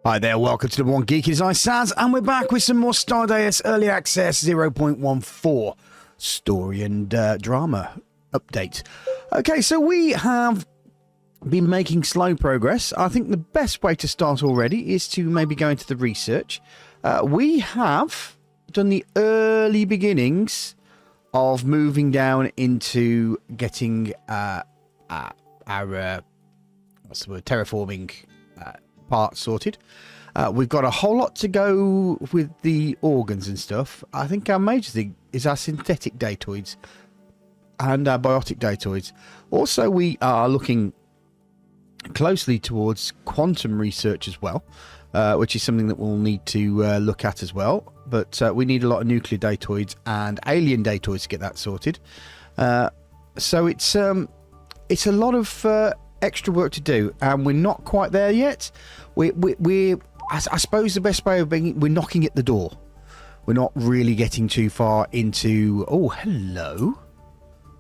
Hi there, welcome to the One Geeky Design Sans, and we're back with some more Stardeus Early Access 0.14 story and drama update. Okay, so we have been making slow progress. I think the best way to start already is to maybe go into the research. We have done the early beginnings of moving down into getting our what's the word, terraforming part sorted. We've got a whole lot to go with the organs and stuff. I think our major thing is our synthetic datoids and our biotic datoids. Also, we are looking closely towards quantum research as well, which is something that we'll need to look at as well. But we need a lot of nuclear datoids and alien datoids to get that sorted. So it's a lot of extra work to do, and we're not quite there yet. We're I suppose the best way of being, we're knocking at the door. We're not really getting too far into. Oh, hello,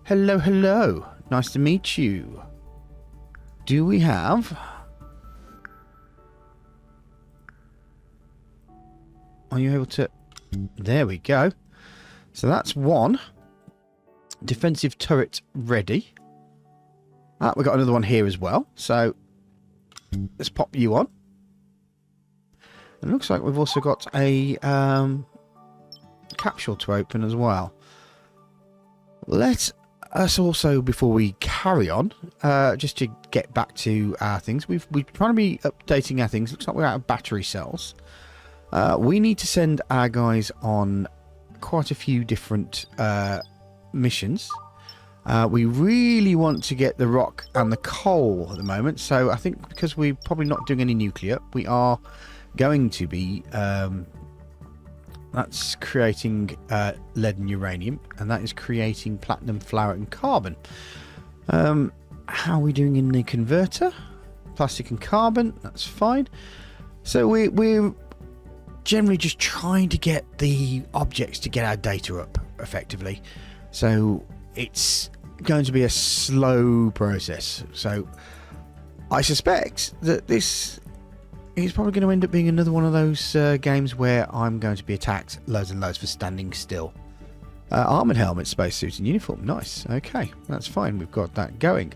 hello, nice to meet you. Do we have? Are you able to? There we go. So that's one defensive turret ready. We've got another one here as well. So let's pop you on. It looks like we've also got a capsule to open as well. Let us also, before we carry on, just to get back to our things, we're trying to be updating our things. Looks like we're out of battery cells. We need to send our guys on quite a few different missions. We really want to get the rock and the coal at the moment, so I think because we're probably not doing any nuclear, we are going to be that's creating lead and uranium, and that is creating platinum, flour and carbon. How are we doing in the converter? Plastic and carbon, that's fine. So we're generally just trying to get the objects to get our data up effectively, so it's going to be a slow process. So I suspect that this is probably going to end up being another one of those games where I'm going to be attacked loads and loads for standing still. Armored helmet, spacesuit and uniform. Nice. Okay, that's fine. We've got that going.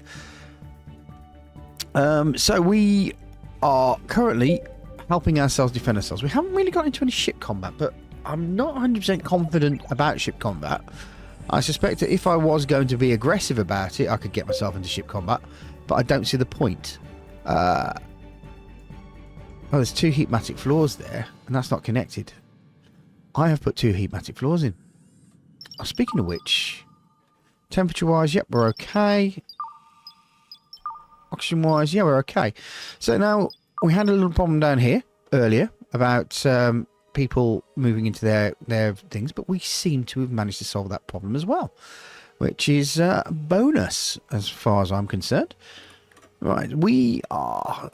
So we are currently helping ourselves defend ourselves. We haven't really got into any ship combat, but I'm not 100% confident about ship combat. I suspect that if I was going to be aggressive about it, I could get myself into ship combat, but I don't see the point. Oh, there's two heatmatic floors there, and that's not connected. I have put two heatmatic floors in. Oh, speaking of which, temperature-wise, yep, we're okay. Oxygen-wise, yeah, we're okay. So now, we had a little problem down here earlier about people moving into their things, but we seem to have managed to solve that problem as well, which is a bonus as far as I'm concerned. Right, we are...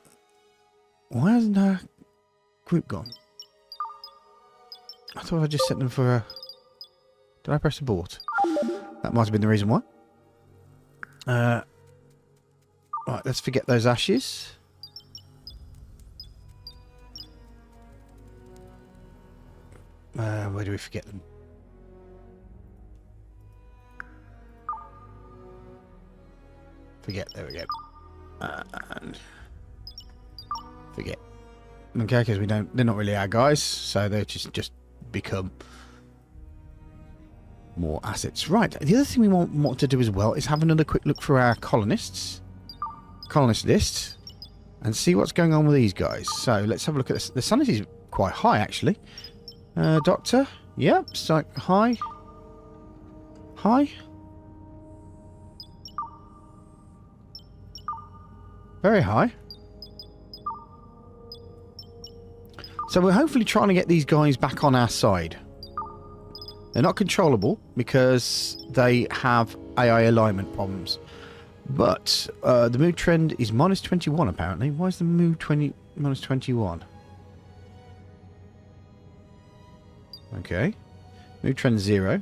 Why hasn't our group gone? I thought I just set them for a... Did I press abort? That might have been the reason why. Right, let's forget those ashes. Where do we forget them? Forget, there we go. And forget. Okay, because they're not really our guys, so they just become more assets. Right, the other thing we want to do as well is have another quick look through our colonist list and see what's going on with these guys. So let's have a look at this. The sanity is quite high, actually. Doctor, yep, it's like high. Very high. So we're hopefully trying to get these guys back on our side. They're not controllable because they have AI alignment problems. But the mood trend is -21 apparently. Why is the mood -21? Okay. Mood trend 0.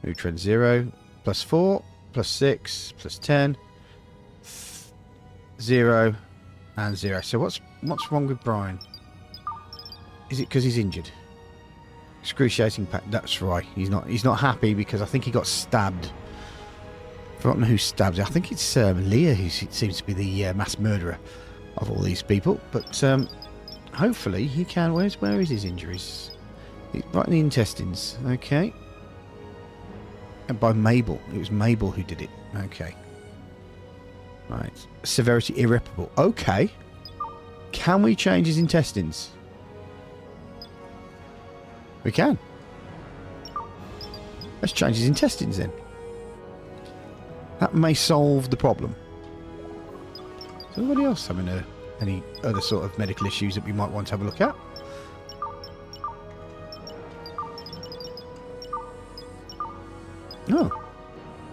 Mood trend 0. +4. +6. +10. 0. And 0. So what's wrong with Brian? Is it because he's injured? Excruciating pain. That's right. He's not happy because I think he got stabbed. Forgotten who stabbed him. I think it's Leah who seems to be the mass murderer of all these people. But hopefully he can. Where is his injuries? Right in the intestines. Okay. And by Mabel. It was Mabel who did it. Okay. Right. Severity irreparable. Okay. Can we change his intestines? We can. Let's change his intestines then. That may solve the problem. Is anybody else having any other sort of medical issues that we might want to have a look at? Oh.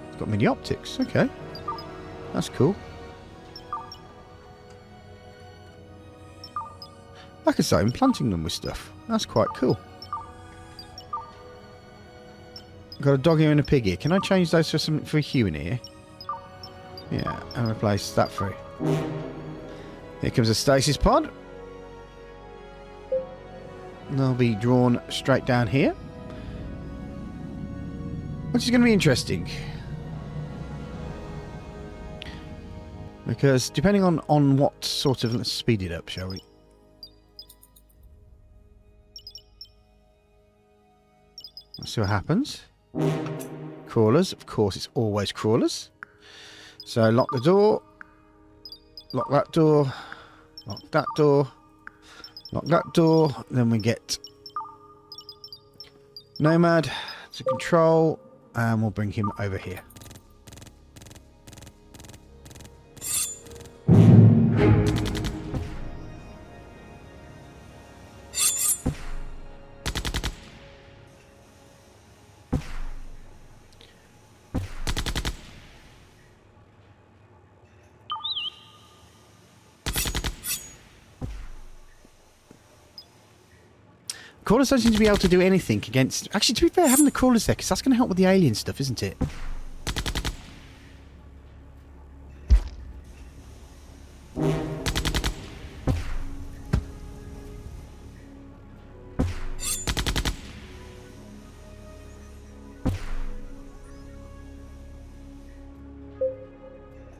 It's got mini optics. Okay. That's cool. I could start implanting them with stuff. That's quite cool. Got a dog ear and a pig ear. Can I change those for a human ear? Yeah, and replace that for it. Here comes a stasis pod. They'll be drawn straight down here. Which is going to be interesting. Because depending on what sort of... Let's speed it up, shall we? Let's see what happens. Crawlers. Of course, it's always crawlers. So lock the door. Lock that door. Lock that door. Lock that door. Then we get Nomad to control. And we'll bring him over here. Crawlers don't seem to be able to do anything against... Actually, to be fair, having the crawlers there, because that's going to help with the alien stuff, isn't it?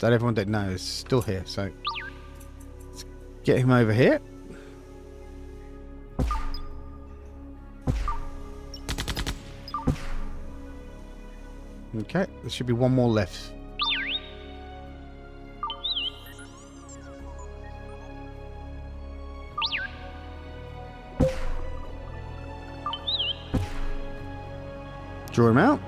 That everyone that knows is still here, so... Let's get him over here. Okay, there should be one more left. Draw him out.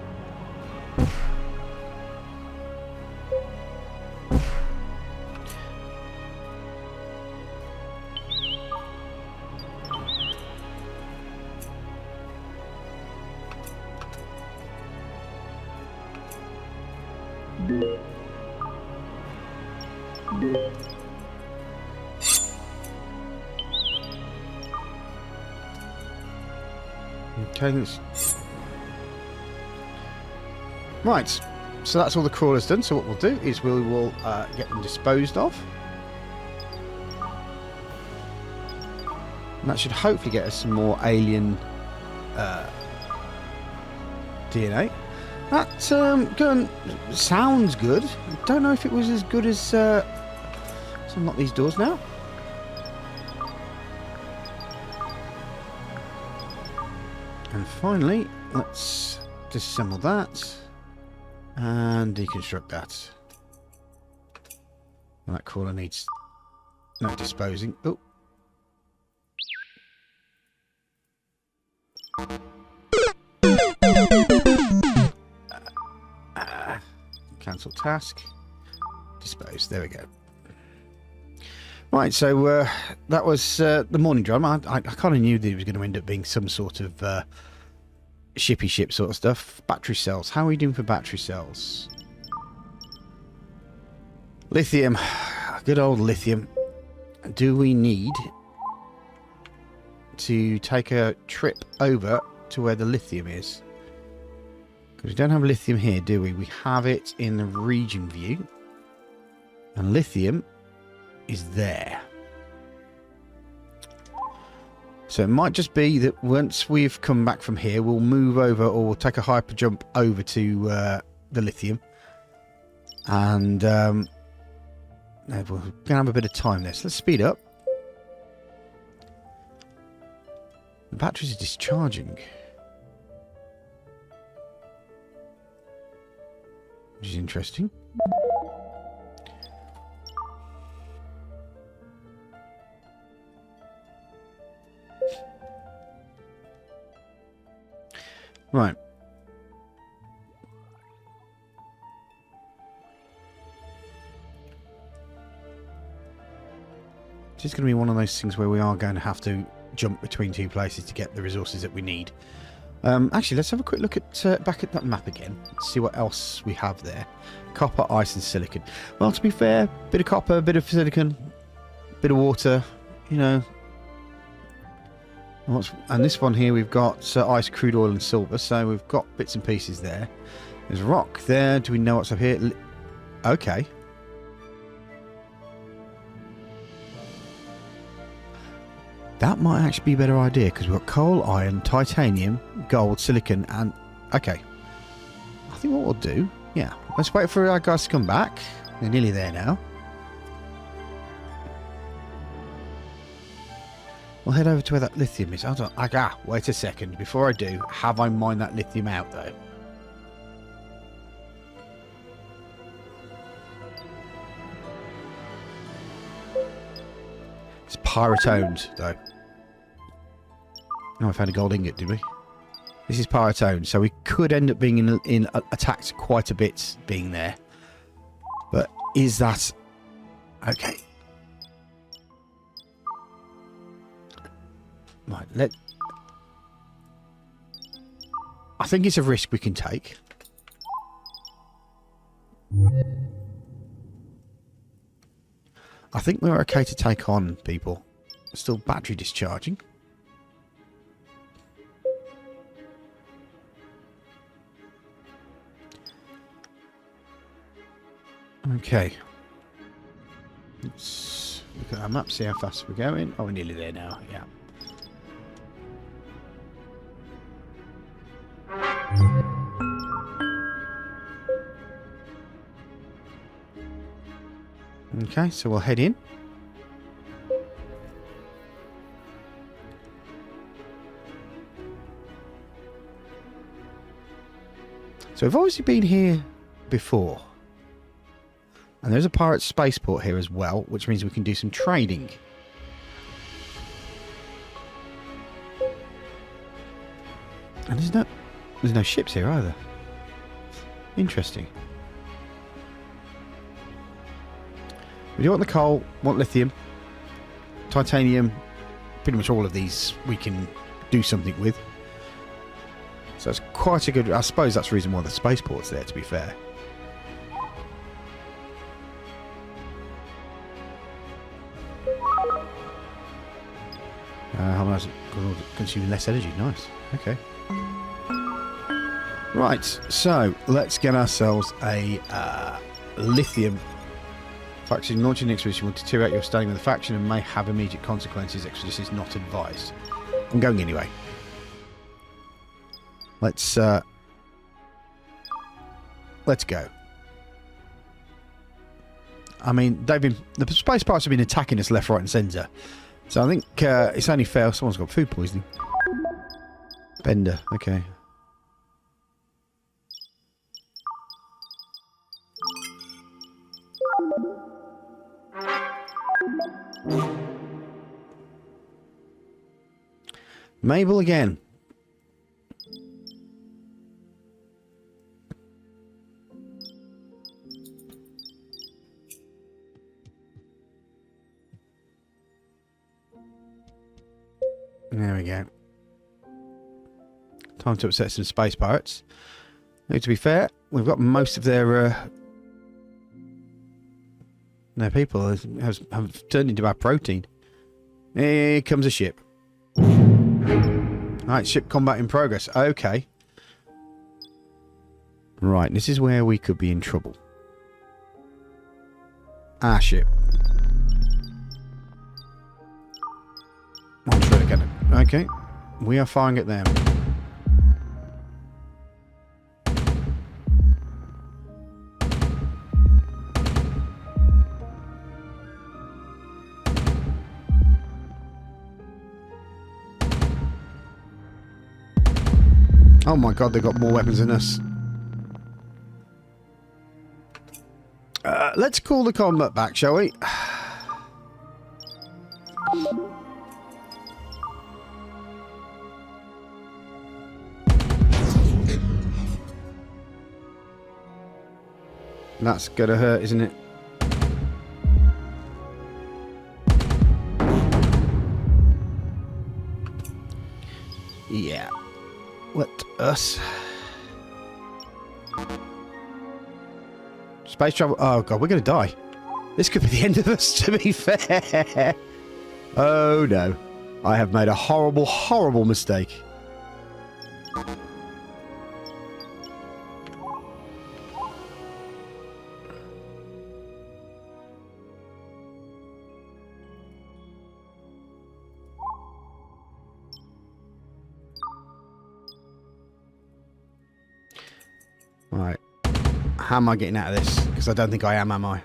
Okay, right, so that's all the crawlers done. So what we'll do is we will get them disposed of. And that should hopefully get us some more alien DNA. That gun sounds good. I don't know if it was as good as... So unlock these doors now. And finally, let's disassemble that and deconstruct that. And that crawler needs no disposing. Oh. Cancel task. Dispose. There we go. Right, so that was the morning drive. I kind of knew that it was going to end up being some sort of shippy ship sort of stuff. Battery cells. How are we doing for battery cells? Lithium. Good old lithium. Do we need to take a trip over to where the lithium is? Because we don't have lithium here, do we? We have it in the region view. And lithium is there. So it might just be that once we've come back from here, we'll move over, or we'll take a hyper jump over to the lithium. And we're going to have a bit of time there. So let's speed up. The batteries are discharging. Which is interesting. Right. It's going to be one of those things where we are going to have to jump between two places to get the resources that we need. Actually, let's have a quick look at back at that map again. See what else we have there. Copper, ice and silicon. Well, to be fair, bit of copper, bit of silicon, bit of water, you know. And this one here, we've got ice, crude oil and silver, so we've got bits and pieces there. There's rock there. Do we know what's up here? Okay. That might actually be a better idea, because we've got coal, iron, titanium, gold, silicon, and... Okay. I think what we'll do... Yeah, let's wait for our guys to come back. They're nearly there now. We'll head over to where that lithium is. Hold on. Wait a second. Before I do, have I mined that lithium out, though? It's pyrotoned, though. Oh, I found a gold ingot, did we? This is pyrotoned, so we could end up being in attacked quite a bit being there. But is that... Okay. Right, I think it's a risk we can take. I think we're okay to take on people. Still battery discharging. Okay. Let's look at our map, see how fast we're going. Oh, we're nearly there now, yeah. Okay, so we'll head in. So we've obviously been here before. And there's a pirate spaceport here as well, which means we can do some trading. And there's no ships here either. Interesting. We do want the coal, want lithium, titanium, pretty much all of these we can do something with. So it's quite a good... I suppose that's the reason why the spaceport's there, to be fair. How much consuming less energy? Nice. Okay. Right, so let's get ourselves a lithium. Faction launching an expedition will deteriorate your standing with the faction and may have immediate consequences. Expedition is not advised. I'm going anyway. Let's go. I mean, the space pirates have been attacking us left, right, and centre. So I think it's only fair. Someone's got food poisoning. Bender, okay. Mabel again. There we go. Time to upset some space pirates. Now, to be fair, we've got most of their people have turned into our protein. Here comes a ship. Alright, ship combat in progress. Okay. Right, this is where we could be in trouble. Our ship. One shredder cannon. Okay. We are firing at them. Oh my god, they've got more weapons than us. Let's call the combat back, shall we? That's gonna hurt, isn't it? Yeah. Let us. Space travel. Oh god, we're gonna die. This could be the end of us, to be fair. Oh no. I have made a horrible, horrible mistake. Right. How am I getting out of this? Because I don't think I am I?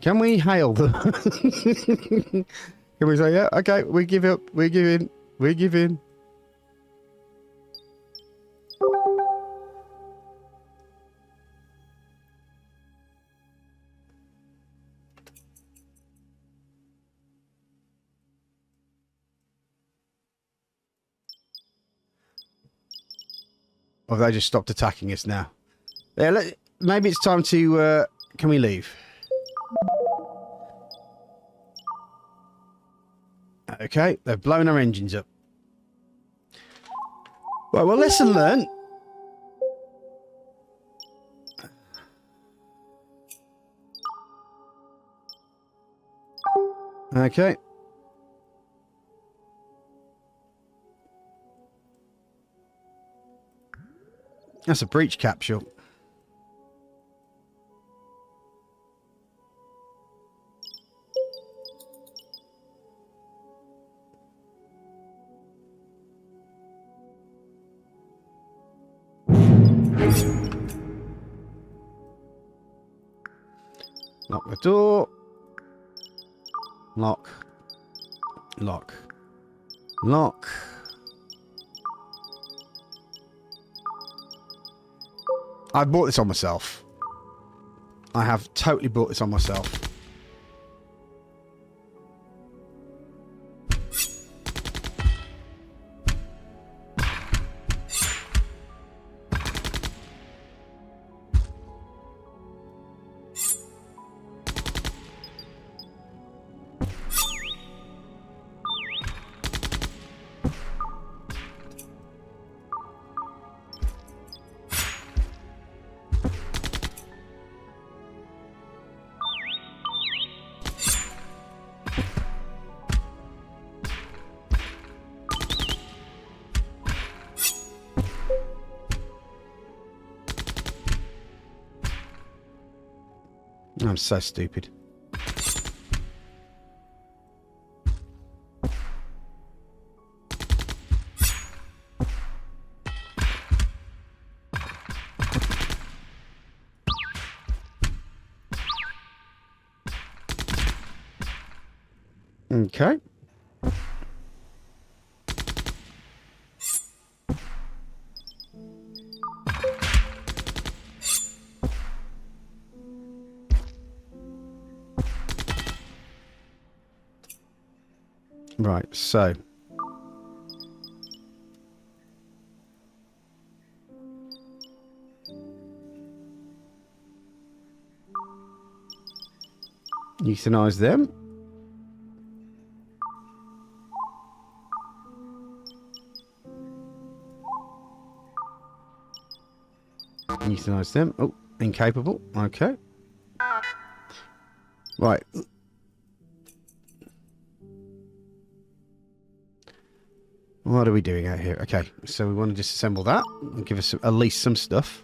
Can we hail them? Can we say, yeah, okay, we give up, we give in, we give in. Or have they just stopped attacking us now? Yeah, maybe it's time to, can we leave? Okay, they've blown our engines up. Right, well, lesson learned. Okay. That's a breach capsule. Lock the door. Lock. Lock. Lock. I bought this on myself. I have totally bought this on myself. I'm so stupid. Okay. Right, so euthanize them. Euthanize them. Oh, incapable. Okay. Right. What are we doing out here? Okay, so we want to disassemble that and give us at least some stuff.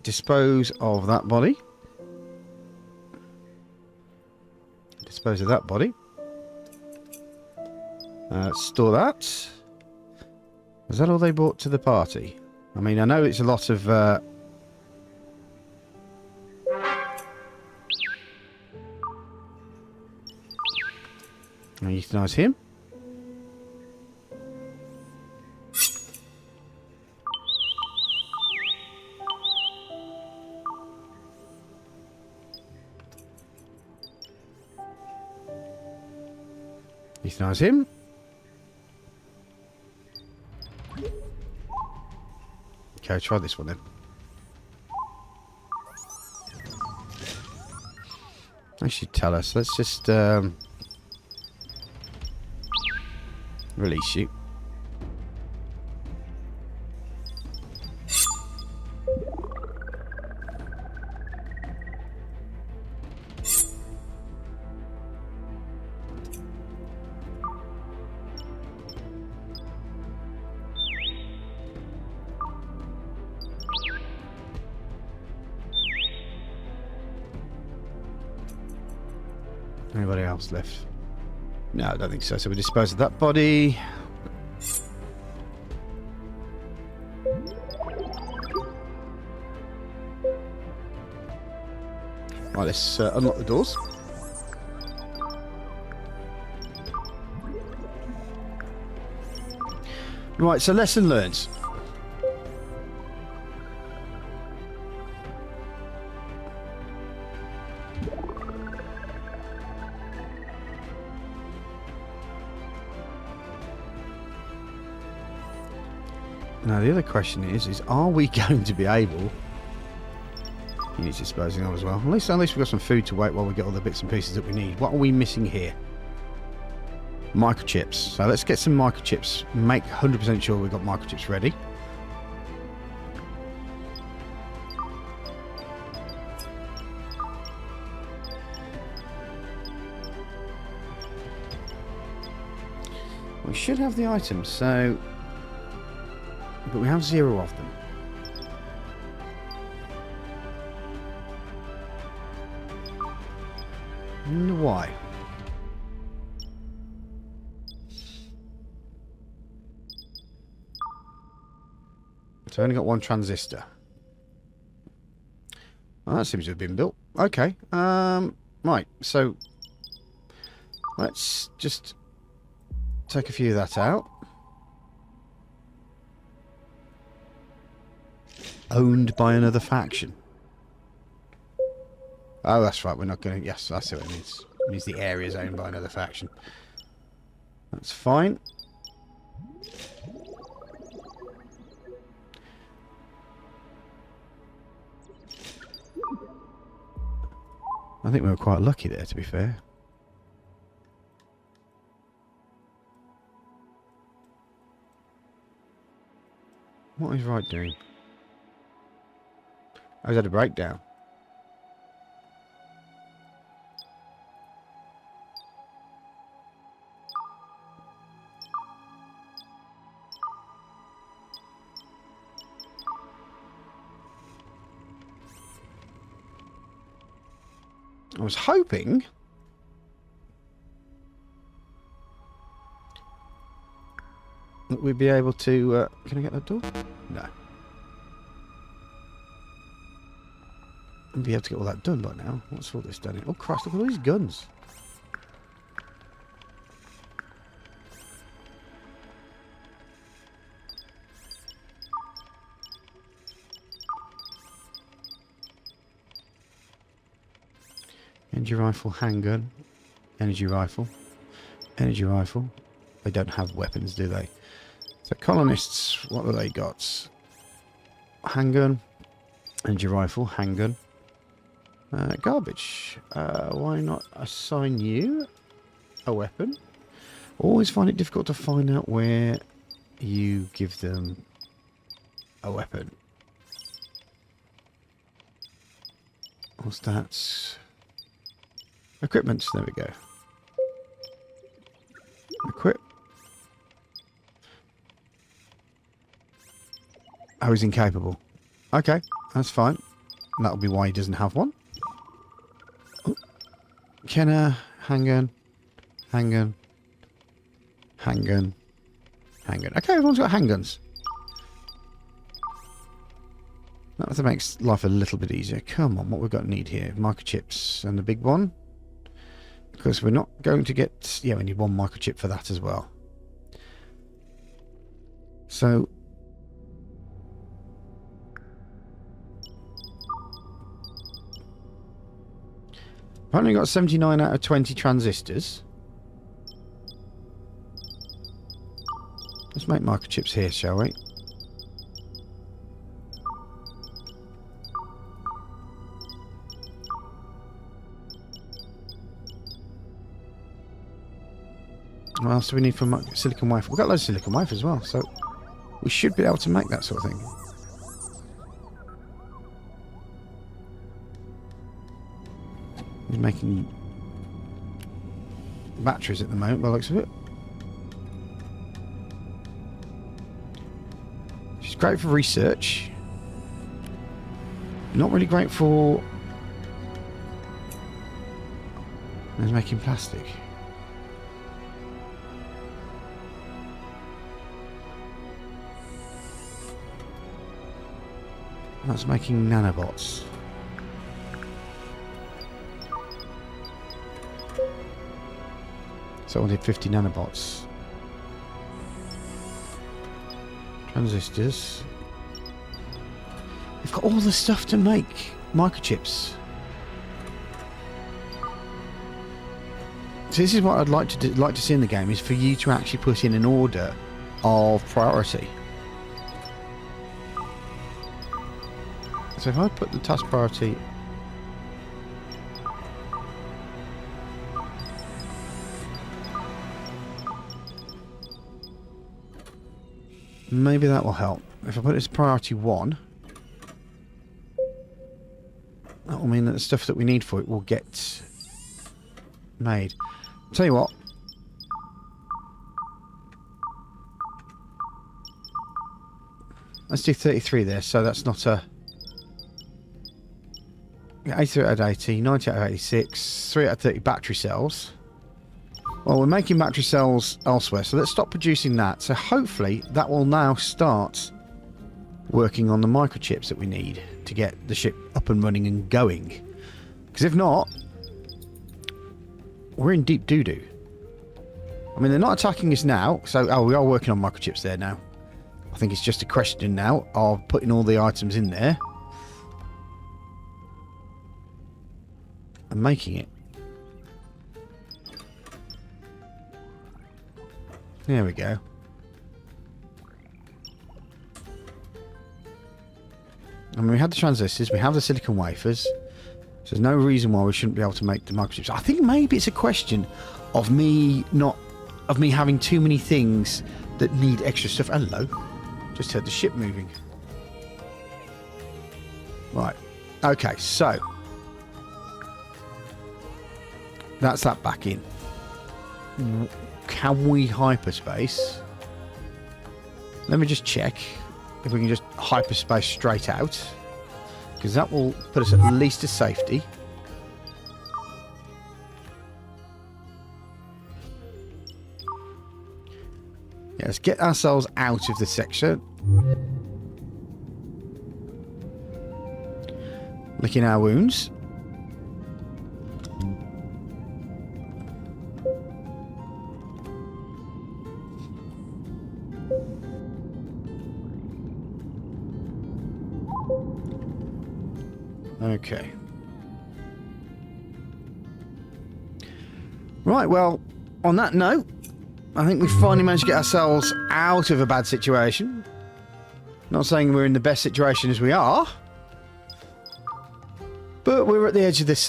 Dispose of that body. Dispose of that body. Store that. Is that all they brought to the party? I mean, I know it's a lot of... I euthanize him. Euthanize him. Okay, try this one then. They should tell us. Let's just release you. Anybody else left? No, I don't think so. So we dispose of that body. Right, let's unlock the doors. Right, so lesson learned. Now the other question is are we going to be able... He needs disposing of as well. At least we've got some food to wait while we get all the bits and pieces that we need. What are we missing here? Microchips. So let's get some microchips. Make 100% sure we've got microchips ready. We should have the items, so... But we have 0 of them. I wonder why. So I only got 1 transistor. Well, that seems to have been built. Okay. Right, so let's just take a few of that out. Owned by another faction. Oh, that's right. We're not going to... Yes, I see what it means. It means the area is owned by another faction. That's fine. I think we were quite lucky there, to be fair. What is Right doing? Oh, he's had a breakdown. I was hoping that we'd be able to... can I get that door? No. I'd be able to get all that done by now. What's all this done in? Oh Christ, look at all these guns. Energy rifle, handgun, energy rifle, energy rifle. They don't have weapons, do they? So colonists, what have they got? Handgun, energy rifle, handgun. Garbage. Why not assign you a weapon? Always find it difficult to find out where you give them a weapon. What's that? Equipment. There we go. Equip. Oh, he's incapable. Okay, that's fine. That'll be why he doesn't have one. Oh. Kenner, handgun, handgun, handgun, handgun. Okay, everyone's got handguns. That makes life a little bit easier. Come on, what we've got need here? Microchips and the big one. Because we're not going to get... Yeah, we need one microchip for that as well. So... I've only got 79 out of 20 transistors. Let's make microchips here, shall we? What else do we need for silicon wafer? We've got loads of silicon wafer as well, so we should be able to make that sort of thing. He's making batteries at the moment, by the looks of it. Which is great for research. Not really great for... He's making plastic. That's making nanobots. So I wanted 50 nanobots. Transistors. We've got all the stuff to make microchips. So this is what I'd like to see in the game, is for you to actually put in an order of priority. So if I put the task priority... Maybe that will help. If I put it as priority 1, that will mean that the stuff that we need for it will get made. I'll tell you what. Let's do 33 there, so that's not a... 83 out of 80, 90 out of 86, 3 out of 30 battery cells. Well, we're making battery cells elsewhere, so let's stop producing that. So hopefully that will now start working on the microchips that we need to get the ship up and running and going. Because if not, we're in deep doo-doo. I mean, they're not attacking us now, so... Oh, we are working on microchips there now. I think it's just a question now of putting all the items in there and making it. There we go. I mean, we have the transistors, we have the silicon wafers, so there's no reason why we shouldn't be able to make the microchips. I think maybe it's a question of me having too many things that need extra stuff. Hello. Just heard the ship moving. Right. Okay, so that's that back in. Can we hyperspace? Let me just check if we can just hyperspace straight out, because that will put us at least to safety. Yeah, let's get ourselves out of the section. Licking our wounds. Okay. Right, well, on that note, I think we finally managed to get ourselves out of a bad situation. Not saying we're in the best situation as we are, but we're at the edge of this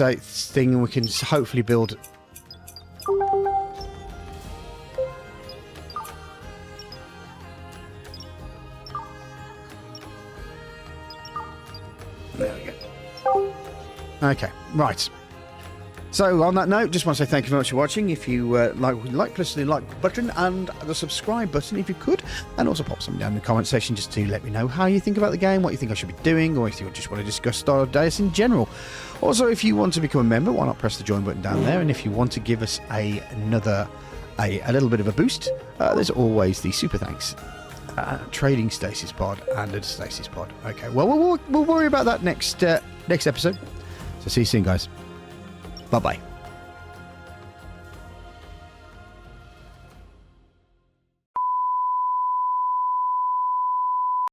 thing and we can hopefully build... There we go. Okay, right. So on that note, just want to say thank you very much for watching. If you like, press the like button and the subscribe button if you could, and also pop something down in the comment section just to let me know how you think about the game, what you think I should be doing, or if you just want to discuss Stardeus in general. Also, if you want to become a member, why not press the join button down there? And if you want to give us a little bit of a boost, there's always the super thanks. Trading Stasis Pod and a Stasis Pod. Okay, well, we'll worry about that next episode. So see you soon, guys. Bye-bye.